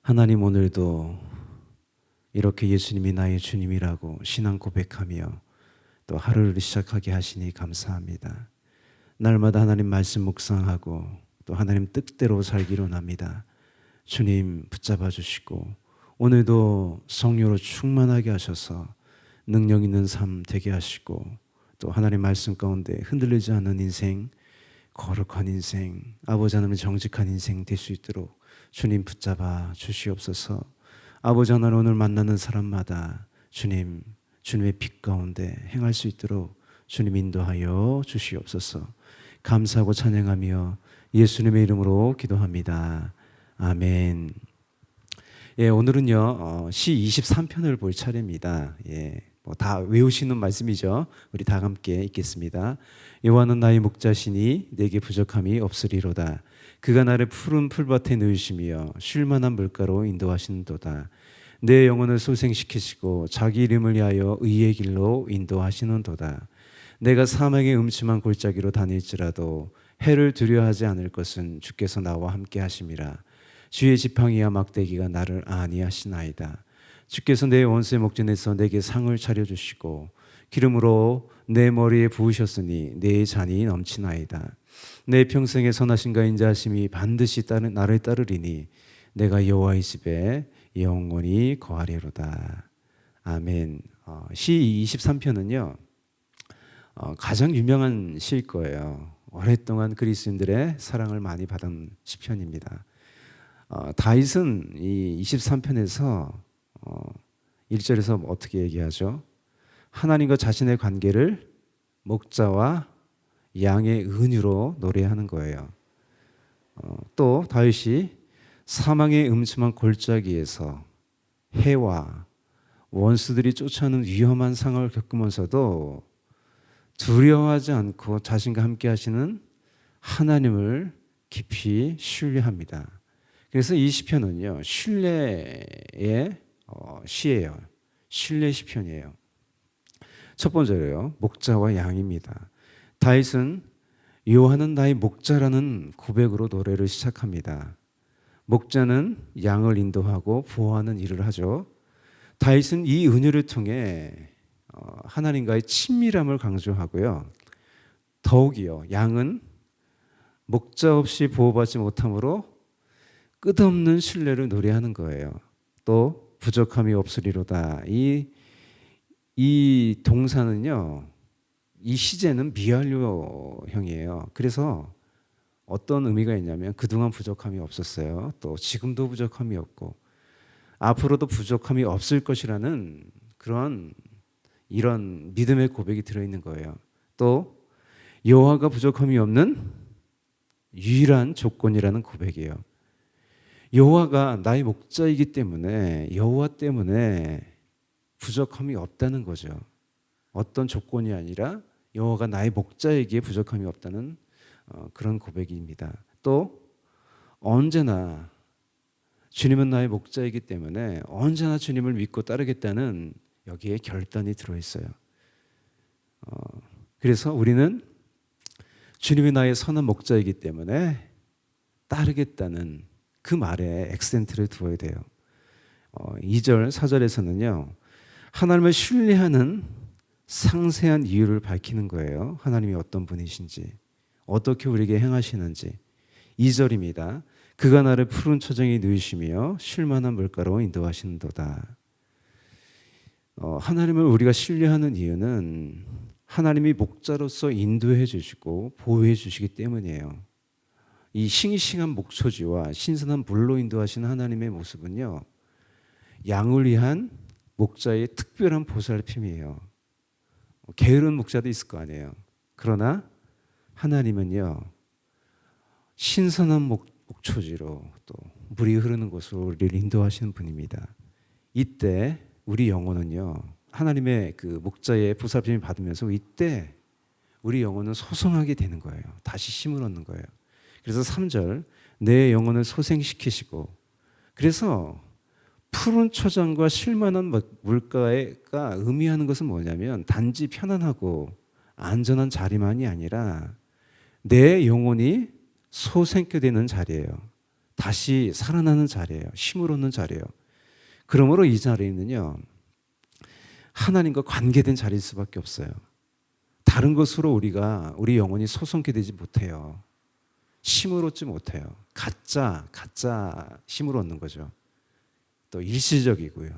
하나님, 오늘도 이렇게 예수님이 나의 주님이라고 신앙 고백하며 또 하루를 시작하게 하시니 감사합니다. 날마다 하나님 말씀 묵상하고 또 하나님 뜻대로 살기로 합니다. 주님 붙잡아 주시고 오늘도 성령으로 충만하게 하셔서 능력 있는 삶 되게 하시고 또 하나님 말씀 가운데 흔들리지 않는 인생, 거룩한 인생, 아버지 하나님 정직한 인생 될 수 있도록 주님 붙잡아 주시옵소서. 아버지 하나님, 오늘 만나는 사람마다 주님, 주님의 빛 가운데 행할 수 있도록 주님 인도하여 주시옵소서. 감사하고 찬양하며 예수님의 이름으로 기도합니다. 아멘. 예, 오늘은요 시 23편을 볼 차례입니다. 예, 다 외우시는 말씀이죠. 우리 다 함께 읽겠습니다. 여호와는 나의 목자시니 내게 부족함이 없으리로다. 그가 나를 푸른 풀밭에 누이시며 쉴만한 물가로 인도하시는도다. 내 영혼을 소생시키시고 자기 이름을 위하여 의의 길로 인도하시는도다. 내가 사망의 음침한 골짜기로 다닐지라도 해를 두려워하지 않을 것은 주께서 나와 함께 하심이라. 주의 지팡이와 막대기가 나를 안위하시나이다. 주께서 내 원수의 목전에서 내게 상을 차려주시고 기름으로 내 머리에 부으셨으니 내 잔이 넘치나이다. 내 평생의 선하신가 인자하심이 반드시 나를 따르리니 내가 여호와의 집에 영원히 거하리로다. 아멘. 시 23편은요 가장 유명한 시일 거예요. 오랫동안 그리스도인들의 사랑을 많이 받은 시편입니다. 다윗은 이 23편에서 1절에서 어떻게 얘기하죠? 하나님과 자신의 관계를 목자와 양의 은유로 노래하는 거예요. 또 다윗이 사망의 음침한 골짜기에서 해와 원수들이 쫓아오는 위험한 상황을 겪으면서도 두려워하지 않고 자신과 함께 하시는 하나님을 깊이 신뢰합니다. 그래서 이 시편은요 신뢰의 시예요. 신뢰 시편이에요. 첫 번째로요 목자와 양입니다. 다윗은 여호와는 나의 목자라는 고백으로 노래를 시작합니다. 목자는 양을 인도하고 보호하는 일을 하죠. 다윗은 이 은혜를 통해 하나님과의 친밀함을 강조하고요. 더욱이요 양은 목자 없이 보호받지 못하므로 끝없는 신뢰를 노래하는 거예요. 또 부족함이 없으리로다. 이 동사는요 이 시제는 미완료형이에요. 그래서 어떤 의미가 있냐면 그동안 부족함이 없었어요. 또 지금도 부족함이 없고 앞으로도 부족함이 없을 것이라는 이런 믿음의 고백이 들어있는 거예요. 또 여호와가 부족함이 없는 유일한 조건이라는 고백이에요. 여호와가 나의 목자이기 때문에 여호와 때문에 부족함이 없다는 거죠. 어떤 조건이 아니라 여호와가 나의 목자에게 부족함이 없다는 그런 고백입니다. 또 언제나 주님은 나의 목자이기 때문에 언제나 주님을 믿고 따르겠다는 여기에 결단이 들어있어요. 그래서 우리는 주님이 나의 선한 목자이기 때문에 따르겠다는 그 말에 액센트를 두어야 돼요. 2절, 4절에서는요 하나님을 신뢰하는 상세한 이유를 밝히는 거예요. 하나님이 어떤 분이신지, 어떻게 우리에게 행하시는지. 2절입니다. 그가 나를 푸른 초정에 누이시며 쉴만한 물가로 인도하시는도다. 하나님을 우리가 신뢰하는 이유는 하나님이 목자로서 인도해 주시고 보호해 주시기 때문이에요. 이 싱싱한 목초지와 신선한 물로 인도하시는 하나님의 모습은요 양을 위한 목자의 특별한 보살핌이에요. 게으른 목자도 있을 거 아니에요. 그러나 하나님은요 신선한 목초지로 또 물이 흐르는 곳으로 우리를 인도하시는 분입니다. 이때 우리 영혼은요 하나님의 그 목자의 보살핌을 받으면서 이때 우리 영혼은 소성하게 되는 거예요. 다시 힘을 얻는 거예요. 그래서 3절 내 영혼을 소생시키시고, 그래서 푸른 초장과 쉴만한 물가가 의미하는 것은 뭐냐면 단지 편안하고 안전한 자리만이 아니라 내 영혼이 소생케 되는 자리예요. 다시 살아나는 자리예요. 힘을 얻는 자리예요. 그러므로 이 자리는요, 하나님과 관계된 자리일 수밖에 없어요. 다른 것으로 우리 영혼이 소성케 되지 못해요. 힘을 얻지 못해요. 가짜 힘을 얻는 거죠. 또 일시적이고요.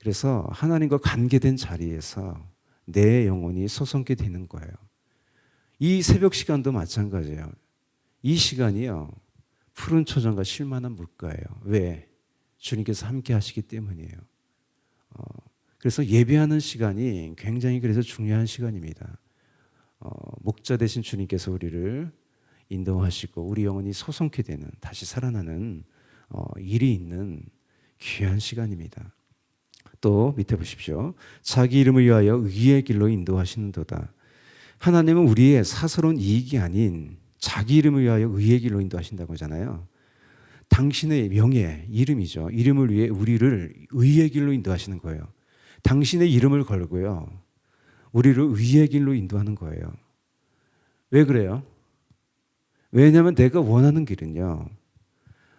그래서 하나님과 관계된 자리에서 내 영혼이 소성케 되는 거예요. 이 새벽 시간도 마찬가지예요. 이 시간이요, 푸른 초장과 쉴만한 물가예요. 왜? 주님께서 함께 하시기 때문이에요. 그래서 예배하는 시간이 굉장히 그래서 중요한 시간입니다. 목자 되신 주님께서 우리를 인도하시고 우리 영혼이 소성케 되는, 다시 살아나는 일이 있는 귀한 시간입니다. 또 밑에 보십시오. 자기 이름을 위하여 의의 길로 인도하시는도다. 하나님은 우리의 사사로운 이익이 아닌 자기 이름을 위하여 의의 길로 인도하신다고 하잖아요. 당신의 명예, 이름이죠. 이름을 위해 우리를 의의 길로 인도하시는 거예요. 당신의 이름을 걸고요, 우리를 의의 길로 인도하는 거예요. 왜 그래요? 왜냐하면 내가 원하는 길은요,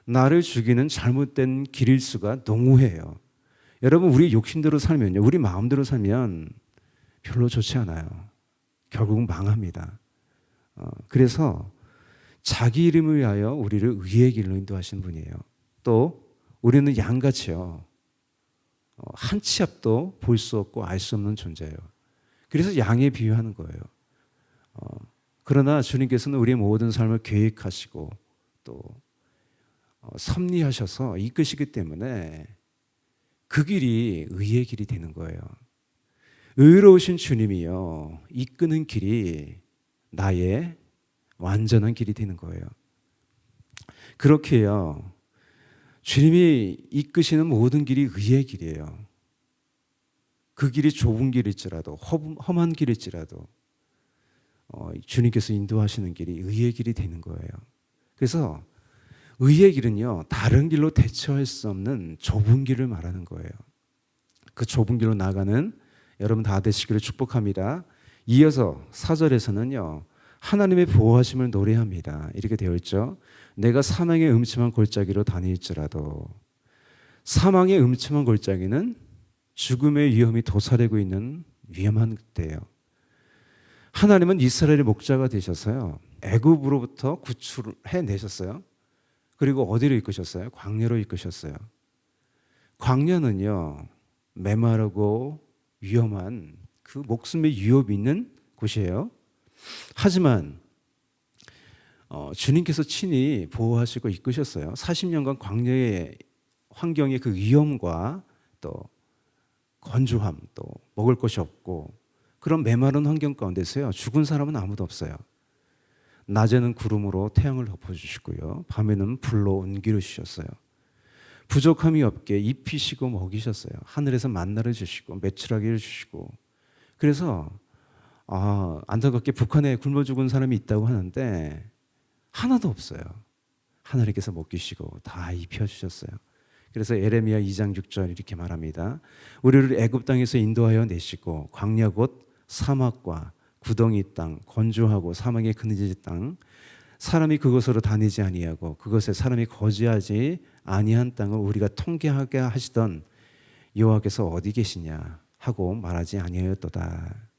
나를 죽이는 잘못된 길일 수가 농후해요. 여러분, 우리 욕심대로 살면요, 우리 마음대로 살면 별로 좋지 않아요. 결국은 망합니다. 그래서 자기 이름을 위하여 우리를 의의 길로 인도하시는 분이에요. 또 우리는 양같이요, 한 치 앞도 볼 수 없고 알 수 없는 존재예요. 그래서 양에 비유하는 거예요. 그러나 주님께서는 우리의 모든 삶을 계획하시고 또 섭리하셔서 이끄시기 때문에 그 길이 의의 길이 되는 거예요. 의로우신 주님이요, 이끄는 길이 나의 완전한 길이 되는 거예요. 그렇게요, 주님이 이끄시는 모든 길이 의의 길이에요. 그 길이 좁은 길일지라도 험한 길일지라도 주님께서 인도하시는 길이 의의 길이 되는 거예요. 그래서 의의 길은요, 다른 길로 대처할 수 없는 좁은 길을 말하는 거예요. 그 좁은 길로 나가는 여러분 다 되시기를 축복합니다. 이어서 4절에서는요, 하나님의 보호하심을 노래합니다. 이렇게 되어 있죠. 내가 사망의 음침한 골짜기로 다닐지라도. 사망의 음침한 골짜기는 죽음의 위험이 도사리고 있는 위험한 때예요. 하나님은 이스라엘의 목자가 되셔서요, 애굽으로부터 구출해 내셨어요. 그리고 어디로 이끄셨어요? 광야로 이끄셨어요. 광야는요, 메마르고 위험한 그 목숨의 위협이 있는 곳이에요. 하지만 주님께서 친히 보호하시고 이끄셨어요. 40년간 광야의 환경의 그 위험과 또 건조함, 또 먹을 것이 없고 그런 메마른 환경 가운데서요, 죽은 사람은 아무도 없어요. 낮에는 구름으로 태양을 덮어주시고요, 밤에는 불로 온기를 주셨어요. 부족함이 없게 입히시고 먹이셨어요. 하늘에서 만나를 주시고 메추라기를 주시고. 그래서 안타깝게 북한에 굶어 죽은 사람이 있다고 하는데 하나도 없어요. 하나님께서 먹이시고 다 입혀주셨어요. 그래서 에레미야 2장 6절 이렇게 말합니다. 우리를 애굽 땅에서 인도하여 내시고 광야 곧 사막과 구덩이 땅, 건조하고 사막의 그늘진 땅, 사람이 그곳으로 다니지 아니하고 그것에 사람이 거주하지 아니한 땅을 우리가 통계하게 하시던 여호와께서 어디 계시냐 하고 말하지 아니하였도다.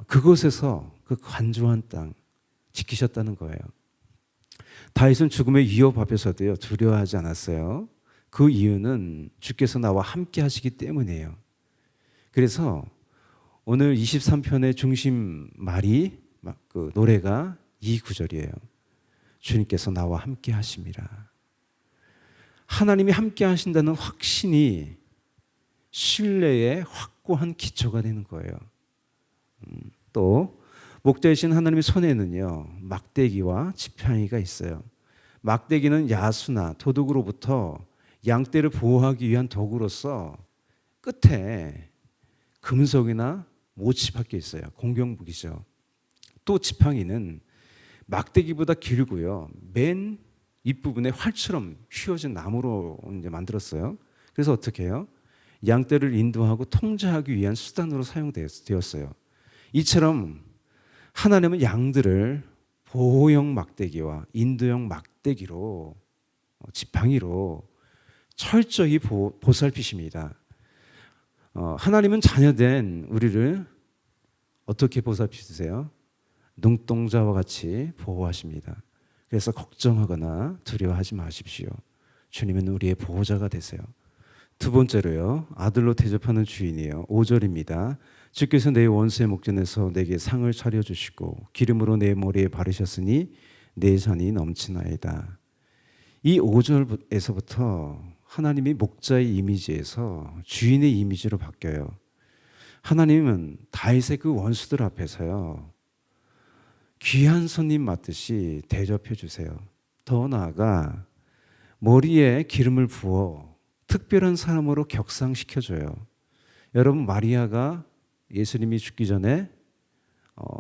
그곳에서 그 간조한 땅 지키셨다는 거예요. 다윗은 죽음의 위협 앞에서도요, 두려워하지 않았어요. 그 이유는 주께서 나와 함께 하시기 때문이에요. 그래서 오늘 23편의 중심 말이 그 노래가 이 구절이에요. 주님께서 나와 함께 하심이라. 하나님이 함께 하신다는 확신이 신뢰의 확고한 기초가 되는 거예요. 또 목자이신 하나님의 손에는요, 막대기와 지팡이가 있어요. 막대기는 야수나 도둑으로부터 양떼를 보호하기 위한 도구로서 끝에 금속이나 못이 박혀 있어요. 공격무기죠. 또 지팡이는 막대기보다 길고요, 맨 윗부분에 활처럼 휘어진 나무로 이제 만들었어요. 그래서 어떻게 해요? 양떼를 인도하고 통제하기 위한 수단으로 사용되었어요. 이처럼 하나님은 양들을 보호형 막대기와 인도형 막대기로 지팡이로 철저히 보살피십니다. 하나님은 자녀된 우리를 어떻게 보살피세요? 눈동자와 같이 보호하십니다. 그래서 걱정하거나 두려워하지 마십시오. 주님은 우리의 보호자가 되세요. 두 번째로요, 아들로 대접하는 주인이에요. 5절입니다. 주께서 내 원수의 목전에서 내게 상을 차려주시고 기름으로 내 머리에 바르셨으니 내 잔이 넘치나이다. 이 5절에서부터 하나님이 목자의 이미지에서 주인의 이미지로 바뀌어요. 하나님은 다윗의 그 원수들 앞에서요, 귀한 손님 맞듯이 대접해 주세요. 더 나아가 머리에 기름을 부어 특별한 사람으로 격상시켜줘요. 여러분, 마리아가 예수님이 죽기 전에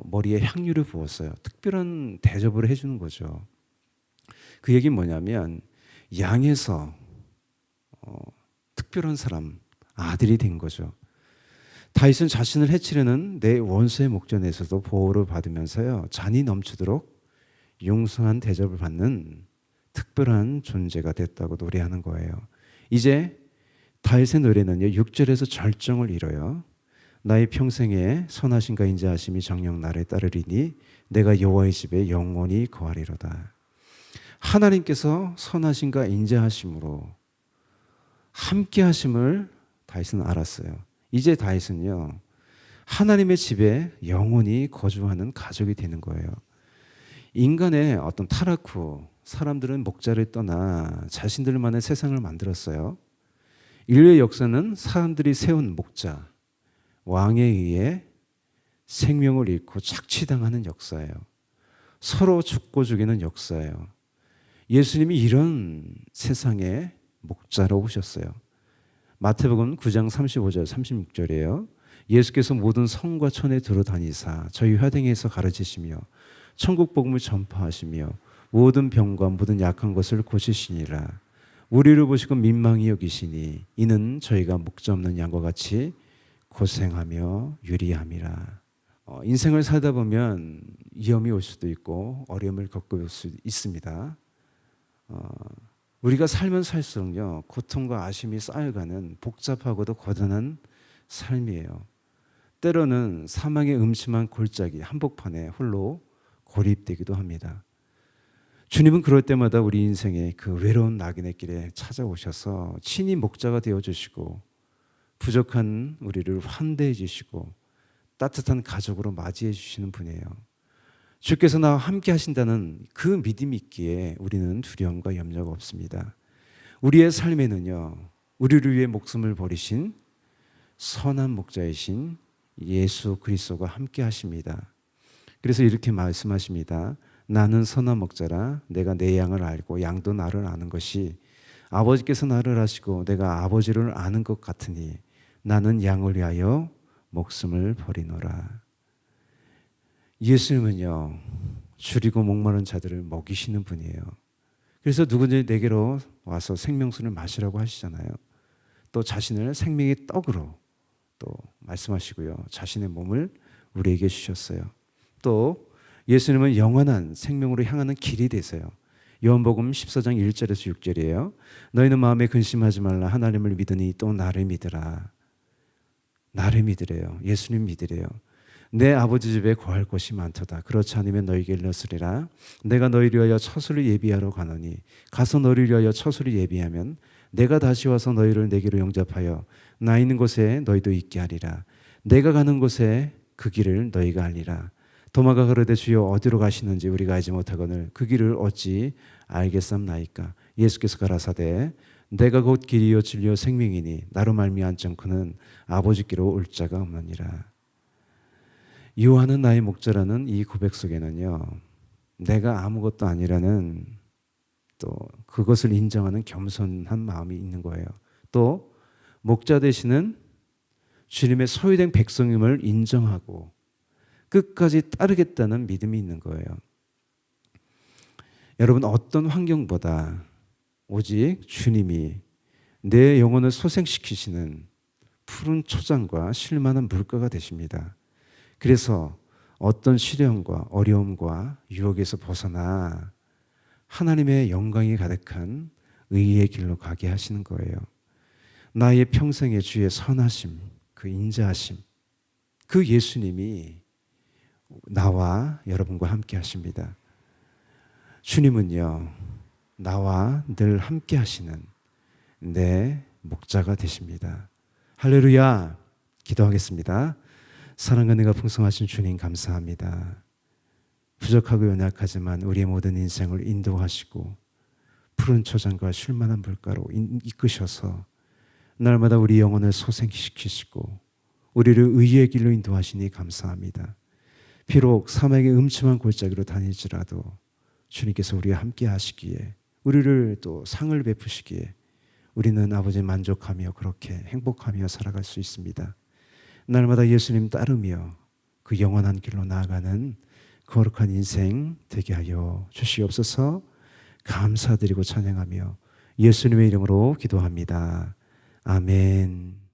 머리에 향유를 부었어요. 특별한 대접을 해주는 거죠. 그 얘기는 뭐냐면 양에서 특별한 사람, 아들이 된 거죠. 다윗은 자신을 해치려는 내 원수의 목전에서도 보호를 받으면서요, 잔이 넘치도록 용서한 대접을 받는 특별한 존재가 됐다고 노래하는 거예요. 이제 다윗의 노래는요, 6절에서 절정을 이뤄요. 나의 평생에 선하심과 인자하심이 정녕 나를 따르리니 내가 여호와의 집에 영원히 거하리로다. 하나님께서 선하심과 인자하심으로 함께 하심을 다윗은 알았어요. 이제 다윗은요, 하나님의 집에 영원히 거주하는 가족이 되는 거예요. 인간의 어떤 타락 후 사람들은 목자를 떠나 자신들만의 세상을 만들었어요. 인류의 역사는 사람들이 세운 목자, 왕에 의해 생명을 잃고 착취당하는 역사예요. 서로 죽고 죽이는 역사예요. 예수님이 이런 세상에 목자로 오셨어요. 마태복음 9장 35절 36절이에요. 예수께서 모든 성과 천에 들어다니사 저희 회당에서 가르치시며 천국 복음을 전파하시며 모든 병과 모든 약한 것을 고치시니라. 우리를 보시고 민망히 여기시니 이는 저희가 목자 없는 양과 같이 고생하며 유리함이라. 인생을 살다 보면 위험이 올 수도 있고 어려움을 겪을 수 있습니다. 우리가 살면 살수록요, 고통과 아쉬움이 쌓여가는 복잡하고도 고단한 삶이에요. 때로는 사망의 음침한 골짜기 한복판에 홀로 고립되기도 합니다. 주님은 그럴 때마다 우리 인생의 그 외로운 낙인의 길에 찾아오셔서 친히 목자가 되어주시고 부족한 우리를 환대해 주시고 따뜻한 가족으로 맞이해 주시는 분이에요. 주께서 나와 함께 하신다는 그 믿음이 있기에 우리는 두려움과 염려가 없습니다. 우리의 삶에는요, 우리를 위해 목숨을 버리신 선한 목자이신 예수 그리스도가 함께 하십니다. 그래서 이렇게 말씀하십니다. 나는 선한 목자라 내가 내 양을 알고 양도 나를 아는 것이 아버지께서 나를 아시고 내가 아버지를 아는 것 같으니 나는 양을 위하여 목숨을 버리노라. 예수님은요, 줄이고 목마른 자들을 먹이시는 분이에요. 그래서 누구든지 내게로 와서 생명수를 마시라고 하시잖아요. 또 자신을 생명의 떡으로 또 말씀하시고요, 자신의 몸을 우리에게 주셨어요. 또 예수님은 영원한 생명으로 향하는 길이 되세요. 요한복음 14장 1절에서 6절이에요. 너희는 마음에 근심하지 말라. 하나님을 믿으니 또 나를 믿으라. 나를 믿으래요. 예수님 믿으래요. 내 아버지 집에 거할 곳이 많도다. 그렇지 않으면 너희에게 일렀으리라. 내가 너희를 위하여 처소를 예비하러 가노니 가서 너희를 위하여 처소를 예비하면 내가 다시 와서 너희를 내게로 영접하여 나 있는 곳에 너희도 있게 하리라. 내가 가는 곳에 그 길을 너희가 알리라. 도마가 가로되 주여 어디로 가시는지 우리가 알지 못하거늘 그 길을 어찌 알겠삼나이까. 예수께서 가라사대 내가 곧 길이요 진리요 생명이니 나로 말미암지 않고는 아버지께로 올 자가 없느니라. 요한은 나의 목자라는 이 고백 속에는요, 내가 아무것도 아니라는 또 그것을 인정하는 겸손한 마음이 있는 거예요. 또 목자 되시는 주님의 소유된 백성임을 인정하고 끝까지 따르겠다는 믿음이 있는 거예요. 여러분, 어떤 환경보다 오직 주님이 내 영혼을 소생시키시는 푸른 초장과 쉴만한 물가가 되십니다. 그래서 어떤 시련과 어려움과 유혹에서 벗어나 하나님의 영광이 가득한 의의 길로 가게 하시는 거예요. 나의 평생의 주의 선하심, 그 인자하심, 그 예수님이 나와 여러분과 함께 하십니다. 주님은요, 나와 늘 함께 하시는 내 목자가 되십니다. 할렐루야. 기도하겠습니다. 사랑과 은혜가 풍성하신 주님 감사합니다. 부족하고 연약하지만 우리의 모든 인생을 인도하시고 푸른 초장과 쉴만한 물가로 이끄셔서 날마다 우리 영혼을 소생시키시고 우리를 의의 길로 인도하시니 감사합니다. 비록 사막의 음침한 골짜기로 다닐지라도 주님께서 우리와 함께 하시기에 우리를 또 상을 베푸시기에 우리는 아버지 만족하며 그렇게 행복하며 살아갈 수 있습니다. 날마다 예수님 따르며 그 영원한 길로 나아가는 거룩한 인생 되게 하여 주시옵소서. 감사드리고 찬양하며 예수님의 이름으로 기도합니다. 아멘.